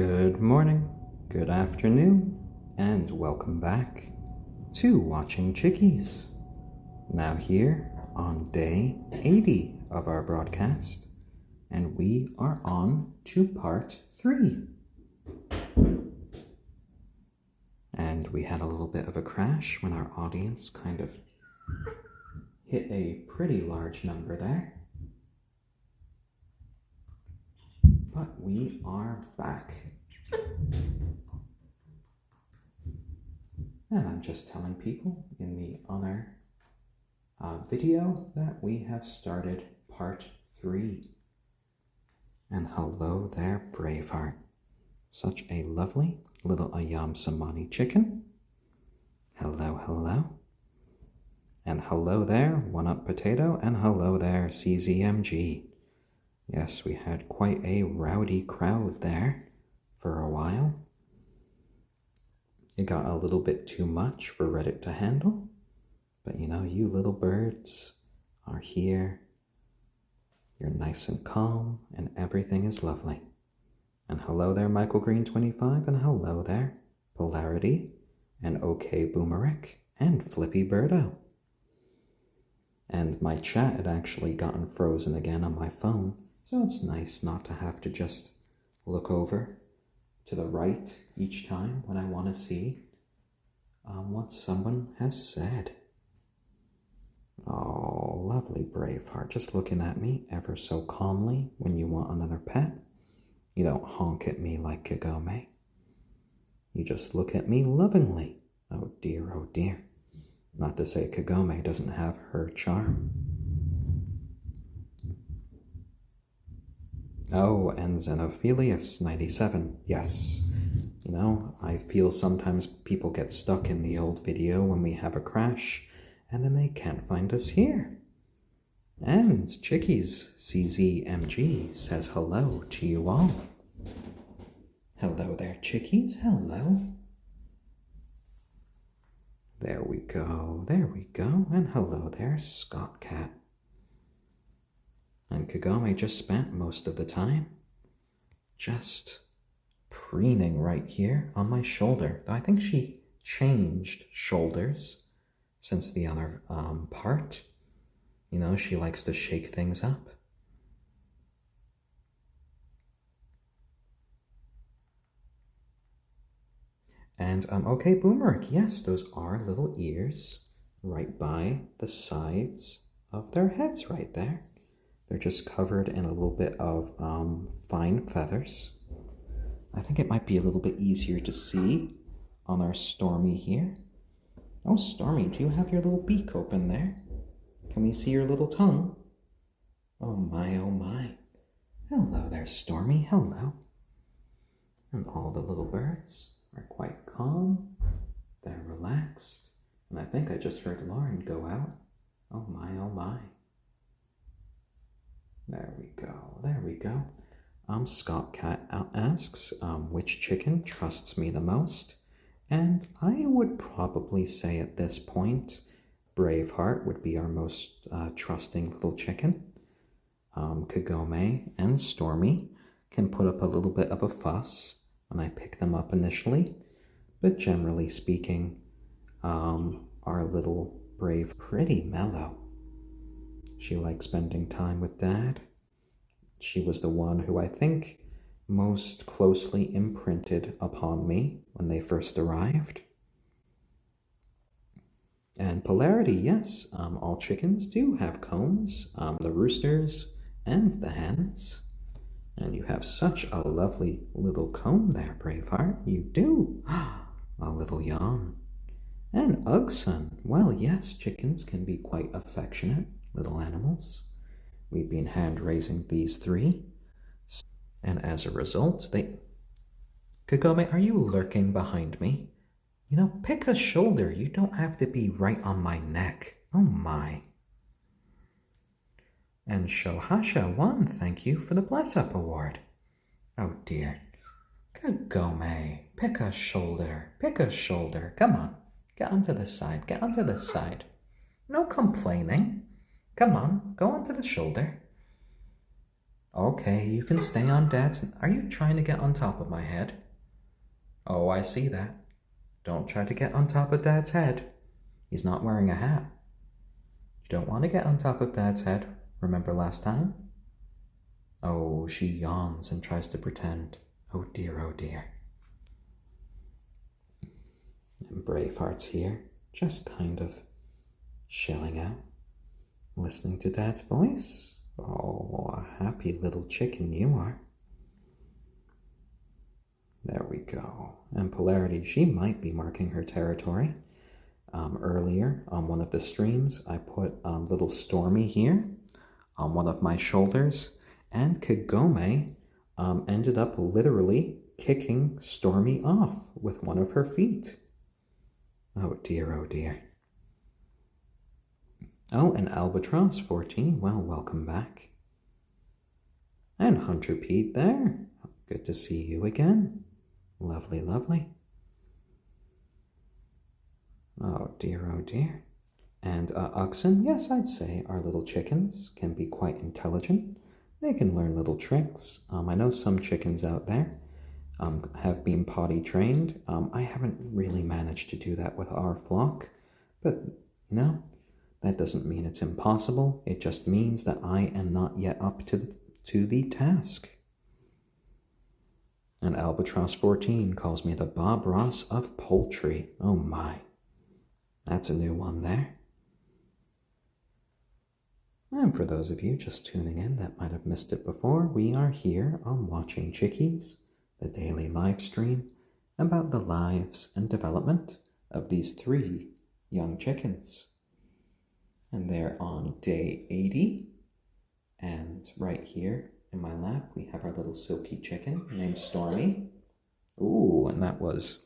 Good morning, good afternoon, and welcome back to Watching Chickies. Now here on day 80 of our broadcast, and we are on to part 3. And we had a little bit of a crash when our audience kind of hit a pretty large number there. But we are back. And I'm just telling people in the other video that we have started part 3. And hello there, Braveheart. Such a lovely little ayam cemeni chicken. Hello, hello. And hello there, One Up Potato, and hello there, CZMG. Yes, we had quite a rowdy crowd there for a while. It got a little bit too much for Reddit to handle, but you know, you little birds are here. You're nice and calm, and everything is lovely. And hello there, Michael Green 25, and hello there, Polarity, and OK Boomerick, and Flippy Birdo. And my chat had actually gotten frozen again on my phone. So it's nice not to have to just look over to the right each time when I want to see what someone has said. Oh, lovely Braveheart, just looking at me ever so calmly when you want another pet. You don't honk at me like Kagome. You just look at me lovingly. Oh dear, oh dear. Not to say Kagome doesn't have her charm. Oh, and Xenophilius 97. Yes. You know, I feel sometimes people get stuck in the old video when we have a crash, and then they can't find us here. And Chickies CZMG says hello to you all. Hello there, Chickies. Hello. There we go. There we go. And hello there, Scott Cat. And Kagome just spent most of the time just preening right here on my shoulder. I think she changed shoulders since the other part. You know, she likes to shake things up. And okay, Boomerang, yes, those are little ears right by the sides of their heads right there. They're just covered in a little bit of fine feathers. I think it might be a little bit easier to see on our Stormy here. Oh, Stormy, do you have your little beak open there? Can we see your little tongue? Oh my, oh my. Hello there, Stormy, hello. And all the little birds are quite calm. They're relaxed. And I think I just heard Lauren go out. Oh my, oh my. There we go, there we go. Scott Cat asks, which chicken trusts me the most? And I would probably say at this point, Braveheart would be our most trusting little chicken. Kagome and Stormy can put up a little bit of a fuss when I pick them up initially, but generally speaking, our little Brave pretty mellow. She likes spending time with Dad. She was the one who I think most closely imprinted upon me when they first arrived. And Polarity, yes, all chickens do have combs, the roosters and the hens. And you have such a lovely little comb there, Braveheart. You do. A little yawn. And Ugson, well, yes, chickens can be quite affectionate little animals. We've been hand-raising these 3. And as a result, Kagome, are you lurking behind me? You know, pick a shoulder. You don't have to be right on my neck. Oh my. And Shohasha 1, thank you for the Bless Up Award. Oh dear. Kagome, pick a shoulder. Pick a shoulder. Come on. Get onto the side. Get onto the side. No complaining. Come on, go onto the shoulder. Okay, you can stay on Dad's. Are you trying to get on top of my head? Oh, I see that. Don't try to get on top of Dad's head. He's not wearing a hat. You don't want to get on top of Dad's head. Remember last time? Oh, she yawns and tries to pretend. Oh dear, oh dear. And Braveheart's here, just kind of chilling out, listening to Dad's voice. Oh, a happy little chicken you are. There we go. And Polarity, she might be marking her territory. Earlier on one of the streams, I put little Stormy here on one of my shoulders, and Kagome ended up literally kicking Stormy off with one of her feet. Oh dear, oh dear. Oh, and Albatross 14, well, welcome back. And Hunter Pete there. Good to see you again. Lovely, lovely. Oh dear, oh dear. And Oxen, yes, I'd say our little chickens can be quite intelligent. They can learn little tricks. I know some chickens out there have been potty trained. I haven't really managed to do that with our flock, but you know, that doesn't mean it's impossible. It just means that I am not yet up to the task. And Albatross 14 calls me the Bob Ross of poultry. Oh my. That's a new one there. And for those of you just tuning in that might have missed it before, we are here on Watching Chickies, the daily live stream about the lives and development of these 3 young chickens. And they're on day 80. And right here in my lap, we have our little silky chicken named Stormy. Ooh, and that was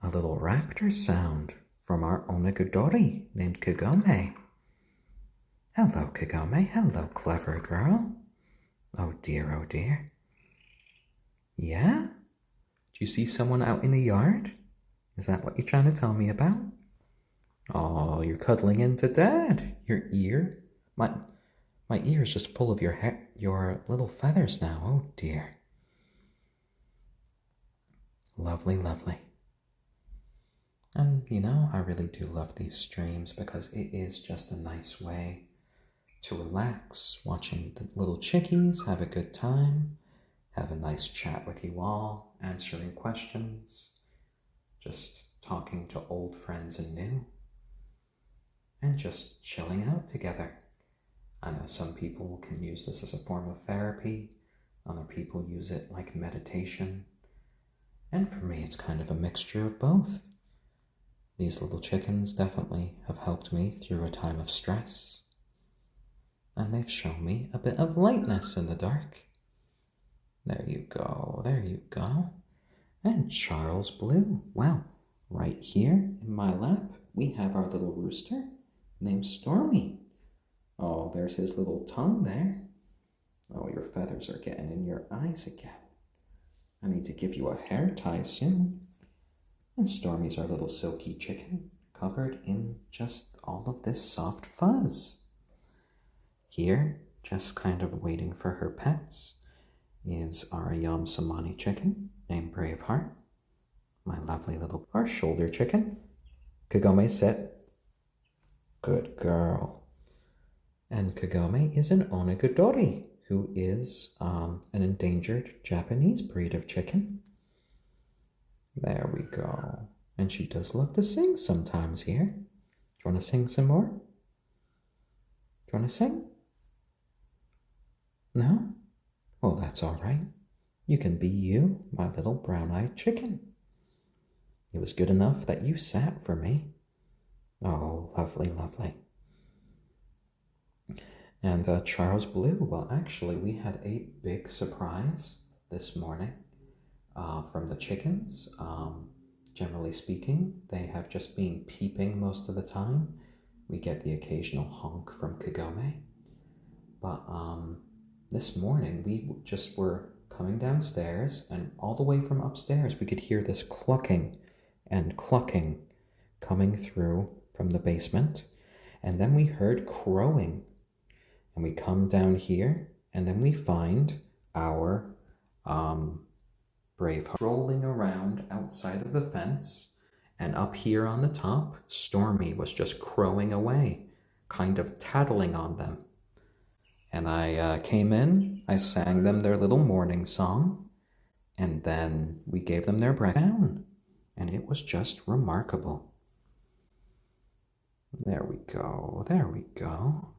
a little raptor sound from our onagadori named Kagome. Hello, Kagome. Hello, clever girl. Oh dear, oh dear. Yeah? Do you see someone out in the yard? Is that what you're trying to tell me about? Oh, you're cuddling into Dad. Your ear? My ear is just full of your little feathers now. Oh dear. Lovely, lovely. And you know, I really do love these streams because it is just a nice way to relax, watching the little chickies have a good time, have a nice chat with you all, answering questions, just talking to old friends and new, and just chilling out together. I know some people can use this as a form of therapy, other people use it like meditation, and for me it's kind of a mixture of both. These little chickens definitely have helped me through a time of stress, and they've shown me a bit of lightness in the dark. There you go, there you go. And Charles Blue, well, right here in my lap, we have our little rooster named Stormy. Oh, there's his little tongue there. Oh, your feathers are getting in your eyes again. I need to give you a hair tie soon. And Stormy's our little silky chicken, covered in just all of this soft fuzz. Here, just kind of waiting for her pets, is our ayam cemeni chicken named Braveheart. My lovely little our shoulder chicken. Kagome, sit. Good girl. And Kagome is an onagadori, who is an endangered Japanese breed of chicken. There we go. And she does love to sing sometimes here. Do you want to sing some more? Do you want to sing? No? Well, that's all right. You can be you, my little brown-eyed chicken. It was good enough that you sat for me. Oh, lovely, lovely. And Charles Blue, well, actually, we had a big surprise this morning from the chickens. Generally speaking, they have just been peeping most of the time. We get the occasional honk from Kagome. But this morning, we just were coming downstairs, and all the way from upstairs, we could hear this clucking and clucking coming through from the basement. And then we heard crowing. and we come down here, and then we find our Braveheart strolling around outside of the fence, and up here on the top, Stormy was just crowing away, kind of tattling on them. And I came in, I sang them their little morning song, and then we gave them their breakfast down, and it was just remarkable. There we go, there we go.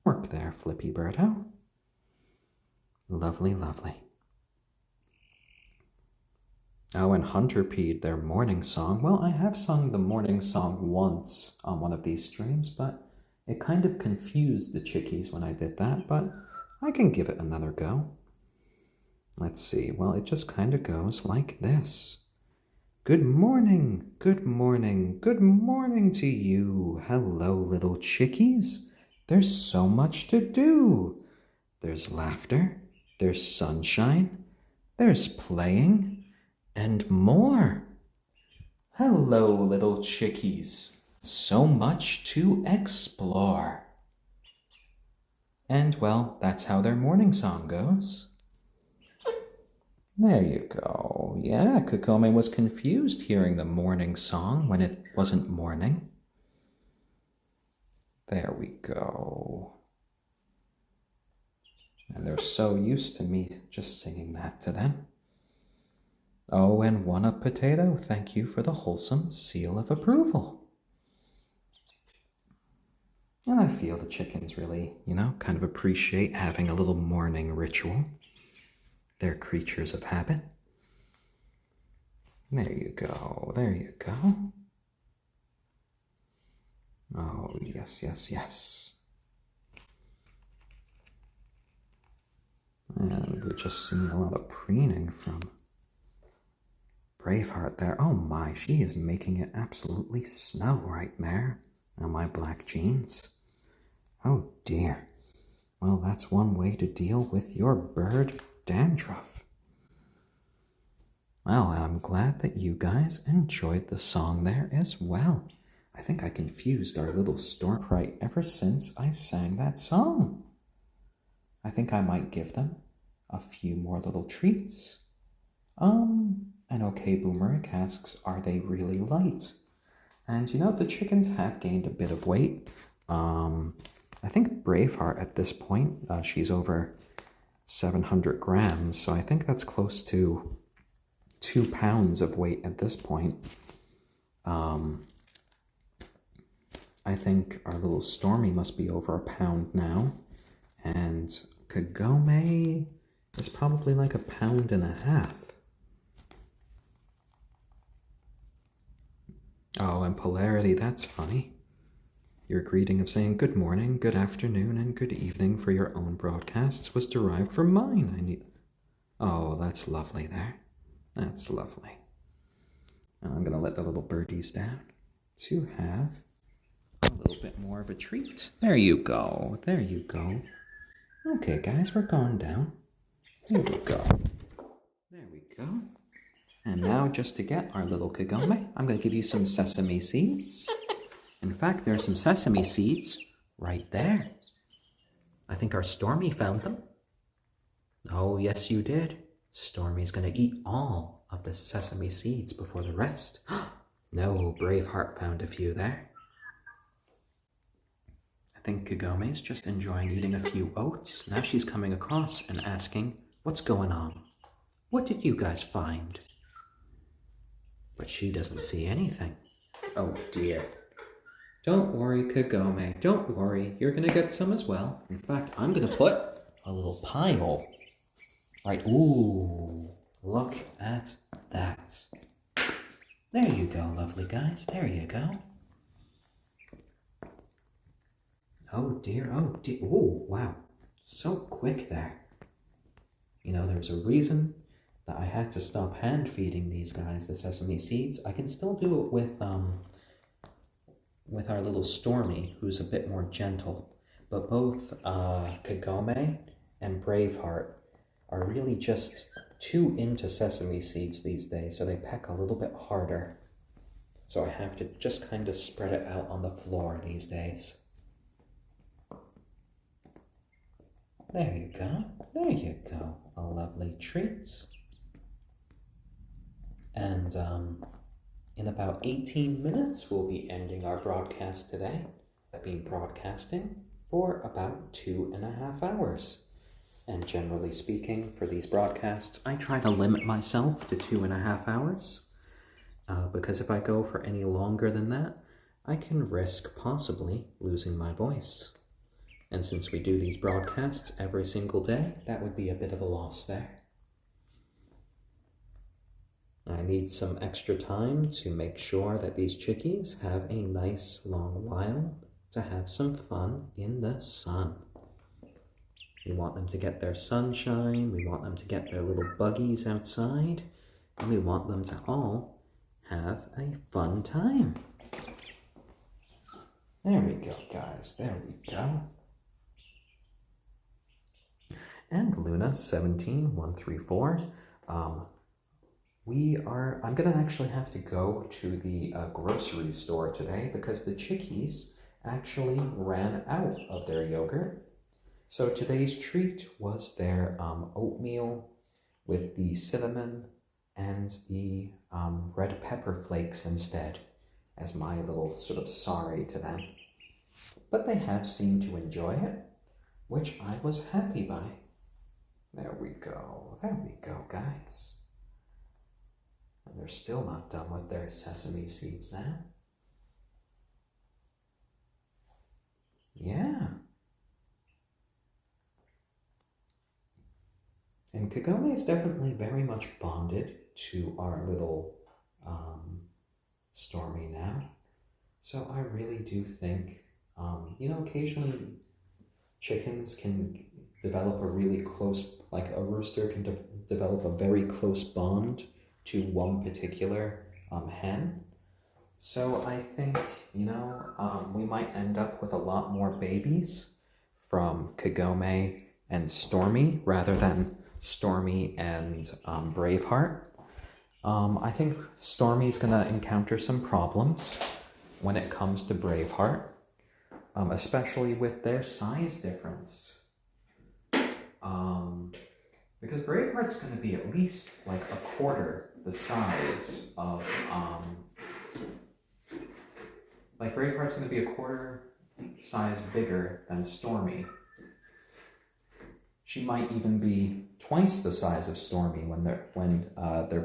Work there, Flippy Birdo. Lovely, lovely. Oh, and Hunter peed their morning song. Well, I have sung the morning song once on one of these streams, but it kind of confused the chickies when I did that, but I can give it another go. Let's see. Well, it just kind of goes like this. Good morning, good morning, good morning to you. Hello, little chickies. There's so much to do. There's laughter, there's sunshine, there's playing, and more. Hello, little chickies. So much to explore. And, well, that's how their morning song goes. There you go. Yeah, Kagome was confused hearing the morning song when it wasn't morning. There we go. And they're so used to me just singing that to them. Oh, and One Up Potato, thank you for the wholesome seal of approval. And I feel the chickens really, kind of appreciate having a little morning ritual. They're creatures of habit. There you go, there you go. Oh, yes, yes, yes. And we're just seeing a lot of preening from Braveheart there. Oh my, she is making it absolutely snow right there on my black jeans. Oh dear. Well, that's one way to deal with your bird dandruff. Well, I'm glad that you guys enjoyed the song there as well. I think I confused our little storm sprite ever since I sang that song. I think I might give them a few more little treats. And OK Boomerang asks, are they really light? And the chickens have gained a bit of weight. I think Braveheart at this point, she's over 700 grams, so I think that's close to 2 pounds of weight at this point. I think our little Stormy must be over a pound now, and Kagome is probably like 1.5 pounds. Oh, and Polarity, that's funny. Your greeting of saying good morning, good afternoon, and good evening for your own broadcasts was derived from mine. Oh, that's lovely there. That's lovely. And I'm going to let the little birdies down to have a little bit more of a treat. There you go. There you go. Okay, guys, we're going down. Here we go. There we go. And now, just to get our little Kagome, I'm going to give you some sesame seeds. In fact, there are some sesame seeds right there. I think our Stormy found them. Oh, yes, you did. Stormy's going to eat all of the sesame seeds before the rest. No, Braveheart found a few there. I think Kagome's just enjoying eating a few oats. Now she's coming across and asking, what's going on? What did you guys find? But she doesn't see anything. Oh dear. Don't worry, Kagome. Don't worry. You're going to get some as well. In fact, I'm going to put a little pile. Right. Ooh. Look at that. There you go, lovely guys. There you go. Oh dear. Oh dear. Ooh, wow. So quick there. There's a reason that I had to stop hand feeding these guys the sesame seeds. I can still do it with our little Stormy, who's a bit more gentle. But both Kagome and Braveheart are really just too into sesame seeds these days, so they peck a little bit harder. So I have to just kind of spread it out on the floor these days. There you go. There you go. A lovely treat. And in about 18 minutes, we'll be ending our broadcast today. I've been broadcasting for about 2.5 hours. And generally speaking, for these broadcasts, I try to limit myself to 2.5 hours. Because if I go for any longer than that, I can risk possibly losing my voice. And since we do these broadcasts every single day, that would be a bit of a loss there. I need some extra time to make sure that these chickies have a nice long while to have some fun in the sun. We want them to get their sunshine, we want them to get their little buggies outside, and we want them to all have a fun time. There we go, guys, there we go. And Luna 17134, I'm gonna actually have to go to the grocery store today because the Chickies actually ran out of their yogurt. So today's treat was their oatmeal with the cinnamon and the red pepper flakes instead, as my little sort of sorry to them. But they have seemed to enjoy it, which I was happy by. There we go, guys. And they're still not done with their sesame seeds now. Yeah. And Kagome is definitely very much bonded to our little Stormy now. So I really do think, occasionally chickens can develop a really close, like a rooster can develop a very close bond to one particular hen. So I think, we might end up with a lot more babies from Kagome and Stormy rather than Stormy and Braveheart. I think Stormy's gonna encounter some problems when it comes to Braveheart, especially with their size difference. Because Braveheart's gonna be at least like a quarter the size of, Braveheart's gonna be a quarter size bigger than Stormy. She might even be twice the size of Stormy when they're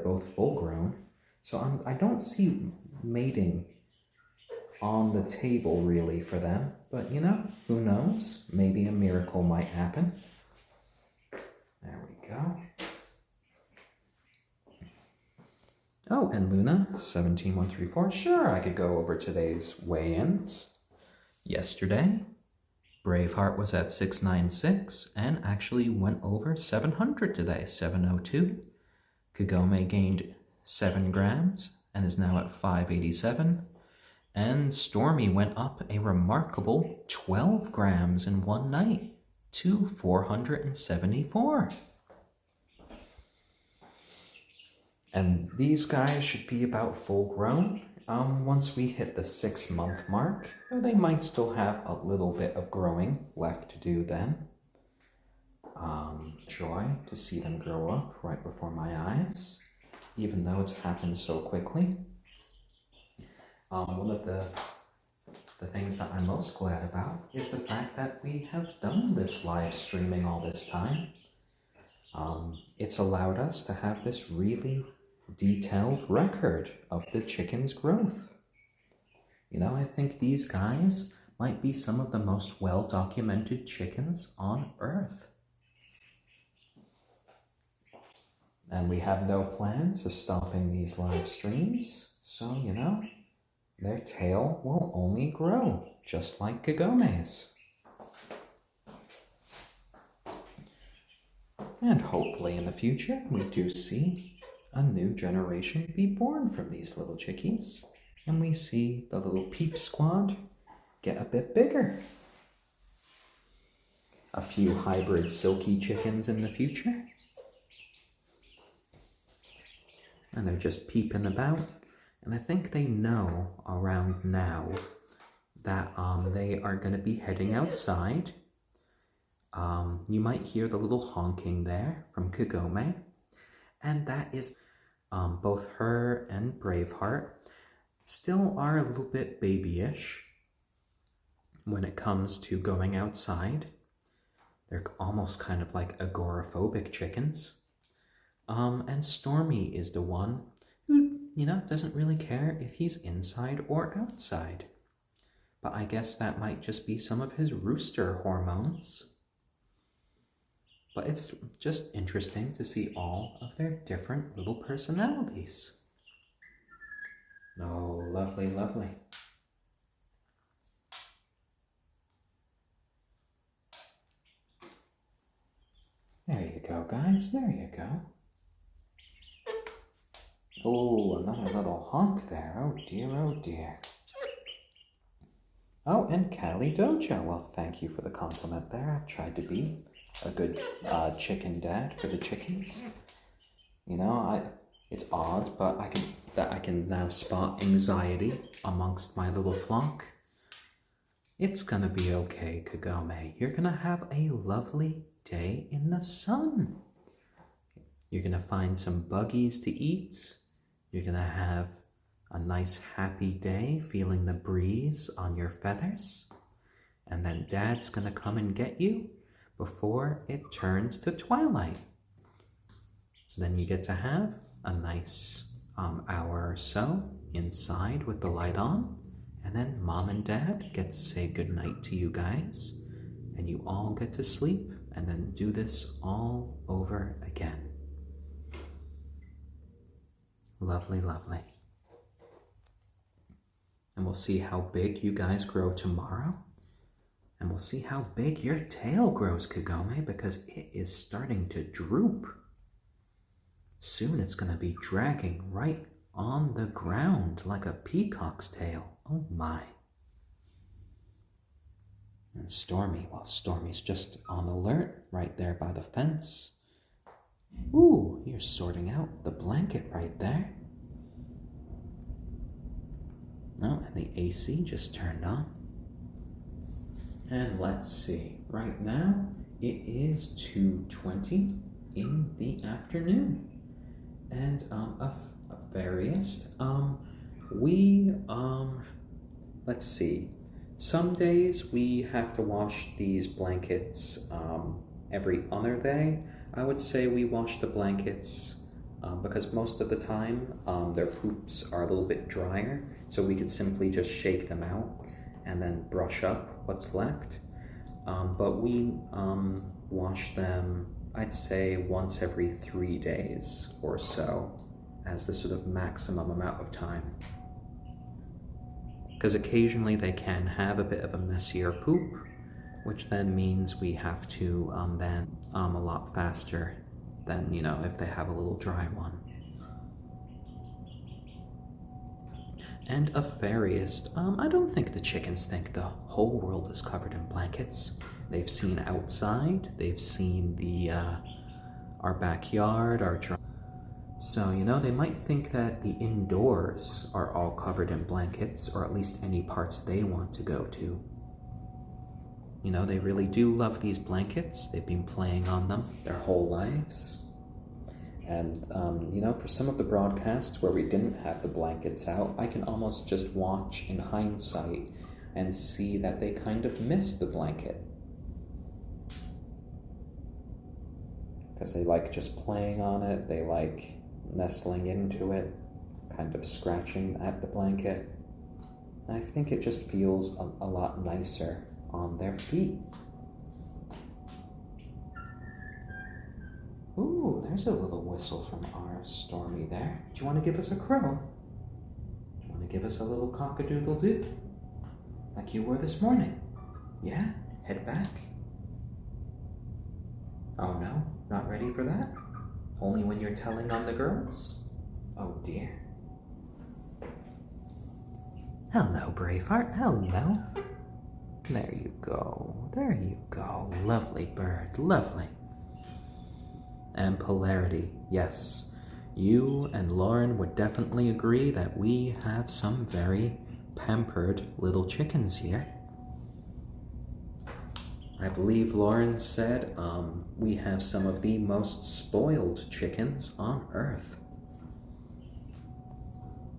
both full grown. So I don't see mating on the table really for them. But who knows? Maybe a miracle might happen. There we go. Oh, and Luna 17134. Sure, I could go over today's weigh-ins. Yesterday, Braveheart was at 696 and actually went over 700 today, 702. Kagome gained 7 grams and is now at 587. And Stormy went up a remarkable 12 grams in one night to 474. And these guys should be about full grown. Once we hit the 6-month mark, they might still have a little bit of growing left to do then. Joy to see them grow up right before my eyes, even though it's happened so quickly. One of the things that I'm most glad about is the fact that we have done this live streaming all this time. It's allowed us to have this really detailed record of the chicken's growth. I think these guys might be some of the most well-documented chickens on Earth. And we have no plans of stopping these live streams, so, their tail will only grow, just like Kagome's. And hopefully in the future, we do see a new generation be born from these little chickies, and we see the little peep squad get a bit bigger. A few hybrid silkie chickens in the future. And they're just peeping about, and I think they know around now that they are going to be heading outside You might hear the little honking there from Kagome, and that is both her and Braveheart still are a little bit babyish when it comes to going outside. They're almost kind of like agoraphobic chickens. And Stormy is the one who, doesn't really care if he's inside or outside. But I guess that might just be some of his rooster hormones. But it's just interesting to see all of their different little personalities. Oh, lovely, lovely. There you go, guys. There you go. Oh, another little honk there. Oh dear, oh dear. Oh, and Callie Dojo. Well, thank you for the compliment there. I've tried to be a good chicken dad for the chickens. It's odd, but I can now spot anxiety amongst my little flock. It's gonna be okay, Kagome. You're gonna have a lovely day in the sun. You're gonna find some buggies to eat. You're gonna have a nice happy day feeling the breeze on your feathers. And then Dad's gonna come and get you before it turns to twilight. So then you get to have a nice hour or so inside with the light on. And then Mom and Dad get to say goodnight to you guys. And you all get to sleep and then do this all over again. Lovely, lovely. And we'll see how big you guys grow tomorrow. And we'll see how big your tail grows, Kagome, because it is starting to droop. Soon it's going to be dragging right on the ground like a peacock's tail. Oh my. And Stormy, well, Stormy's just on alert right there by the fence. Ooh, you're sorting out the blanket right there. Oh, and the AC just turned on. And let's see, right now it is 2:20 in the afternoon. And let's see, some days we have to wash these blankets every other day. I would say we wash the blankets because most of the time their poops are a little bit drier, so we could simply just shake them out and then brush up what's left. But we wash them, I'd say, once every 3 days or so as the sort of maximum amount of time. Because occasionally they can have a bit of a messier poop, which then means we have to a lot faster than, if they have a little dry one. And a fairyist, I don't think the chickens think the whole world is covered in blankets. They've seen outside, they've seen our backyard, so, they might think that the indoors are all covered in blankets, or at least any parts they want to go to. They really do love these blankets. They've been playing on them their whole lives. And, for some of the broadcasts where we didn't have the blankets out, I can almost just watch in hindsight and see that they kind of missed the blanket. Because they like just playing on it, they like nestling into it, kind of scratching at the blanket. I think it just feels a lot nicer on their feet. Ooh, there's a little whistle from our Stormy there. Do you want to give us a crow? Do you want to give us a little cock-a-doodle-doo? Like you were this morning? Yeah? Head back? Oh no? Not ready for that? Only when you're telling on the girls? Oh dear. Hello, Braveheart. Hello. There you go. There you go. Lovely bird. Lovely. And Polarity, yes. You and Lauren would definitely agree that we have some very pampered little chickens here. I believe Lauren said we have some of the most spoiled chickens on Earth.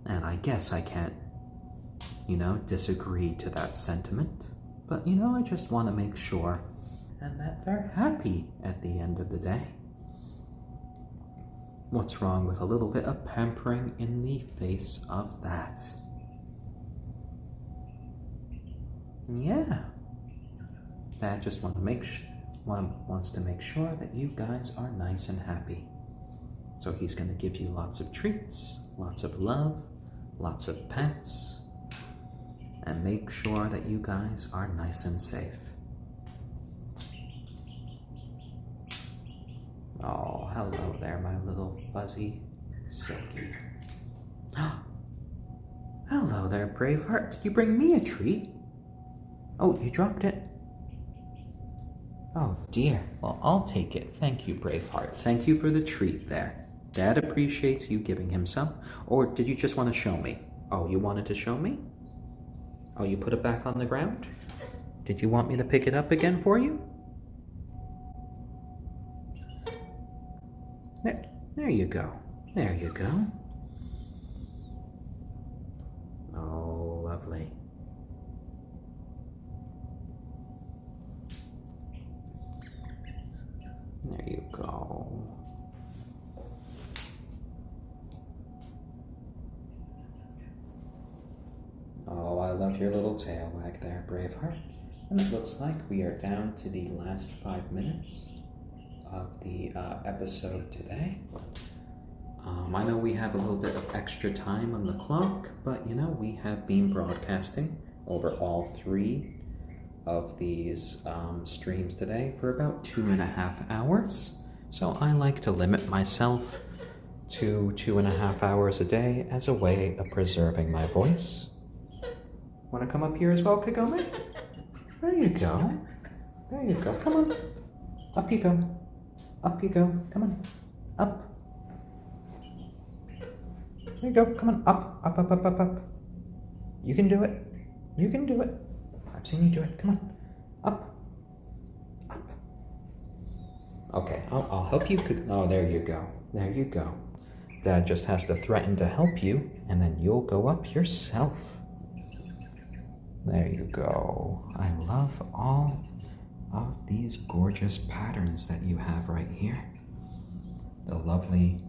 And I guess I can't, disagree to that sentiment. But, I just want to make sure and that they're happy at the end of the day. What's wrong with a little bit of pampering in the face of that? Yeah. Dad just wants to make sure that you guys are nice and happy. So he's going to give you lots of treats, lots of love, lots of pets, and make sure that you guys are nice and safe. Oh, hello there, my little fuzzy silkie. Hello there, Braveheart. Did you bring me a treat? Oh, you dropped it? Oh dear. Well, I'll take it. Thank you, Braveheart. Thank you for the treat there. Dad appreciates you giving him some. Or did you just want to show me? Oh, you wanted to show me? Oh, you put it back on the ground? Did you want me to pick it up again for you? There you go. There you go. Oh, lovely. There you go. Oh, I love your little tail wag there, Braveheart. And it looks like we are down to the last 5 minutes of the episode today. I know we have a little bit of extra time on the clock, but we have been broadcasting over all 3 of these streams today for about 2.5 hours. So I like to limit myself to 2.5 hours a day as a way of preserving my voice. Want to come up here as well, Kagome? There you go. There you go. Come on. Up you go. Up you go. Come on. Up. There you go. Come on. Up, up, up, up, up, up. You can do it. You can do it. I've seen you do it. Come on. Up. Up. Okay, I'll help you. Oh, there you go. There you go. Dad just has to threaten to help you, and then you'll go up yourself. There you go. I love all of these gorgeous patterns that you have right here. The lovely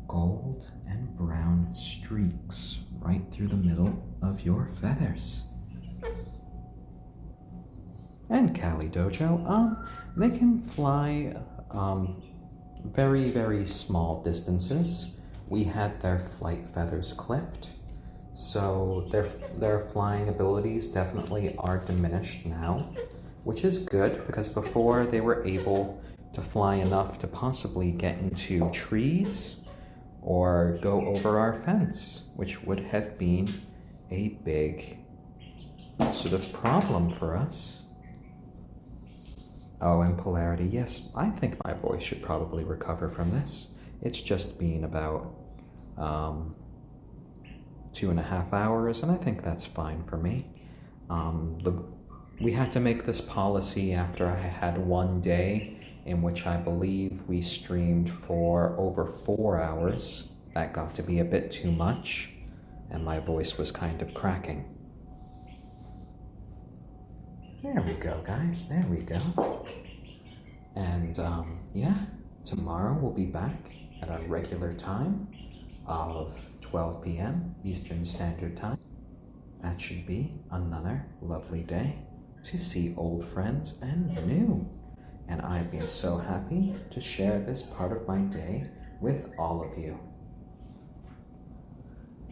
gold and brown streaks right through the middle of your feathers. And Callie Dojo, they can fly very, very small distances. We had their flight feathers clipped, so their flying abilities definitely are diminished now, which is good because before they were able to fly enough to possibly get into trees or go over our fence, which would have been a big sort of problem for us. Oh, and polarity, yes, I think my voice should probably recover from this. It's just been about 2.5 hours, and I think that's fine for me. We had to make this policy after I had one day in which I believe we streamed for over 4 hours. That got to be a bit too much, and my voice was kind of cracking. There we go, guys. There we go. And, yeah, tomorrow we'll be back at our regular time of 12 p.m. Eastern Standard Time. That should be another lovely day to see old friends and new. And I've been so happy to share this part of my day with all of you.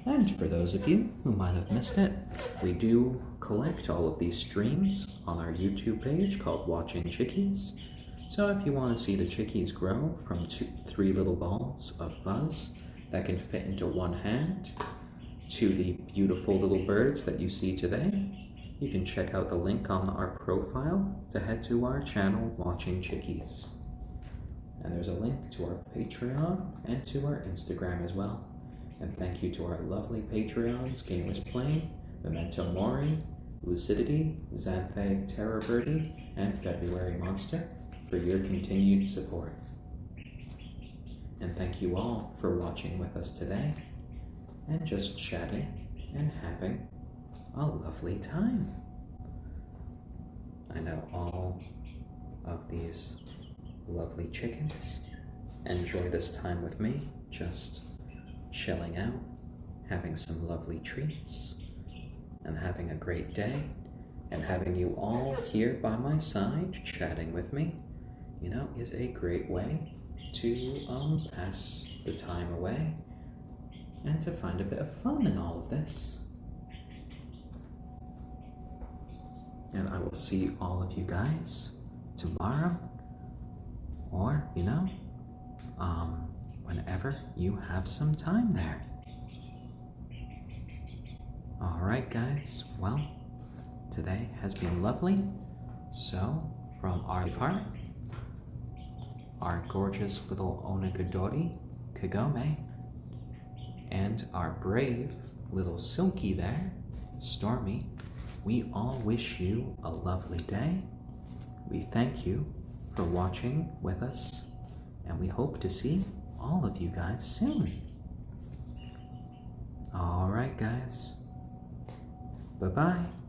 And for those of you who might have missed it, we do collect all of these streams on our YouTube page called Watching Chickies. So if you want to see the chickies grow from 3 little balls of fuzz that can fit into one hand to the beautiful little birds that you see today, you can check out the link on our profile to head to our channel, Watching Chickies. And there's a link to our Patreon and to our Instagram as well. And thank you to our lovely Patreons, Gamers Playing, Memento Mori, Lucidity, Xanthag Terror Birdie, and February Monster for your continued support. And thank you all for watching with us today and just chatting and having a lovely time. I know all of these lovely chickens enjoy this time with me, just chilling out, having some lovely treats, and having a great day, and having you all here by my side chatting with me, is a great way to pass the time away and to find a bit of fun in all of this. And I will see all of you guys tomorrow, or, whenever you have some time there. Alright guys, well, today has been lovely. So, from our Braveheart, our gorgeous little onagadori, Kagome, and our brave little silkie there, Stormy, we all wish you a lovely day. We thank you for watching with us, and we hope to see all of you guys soon. Alright guys, bye-bye.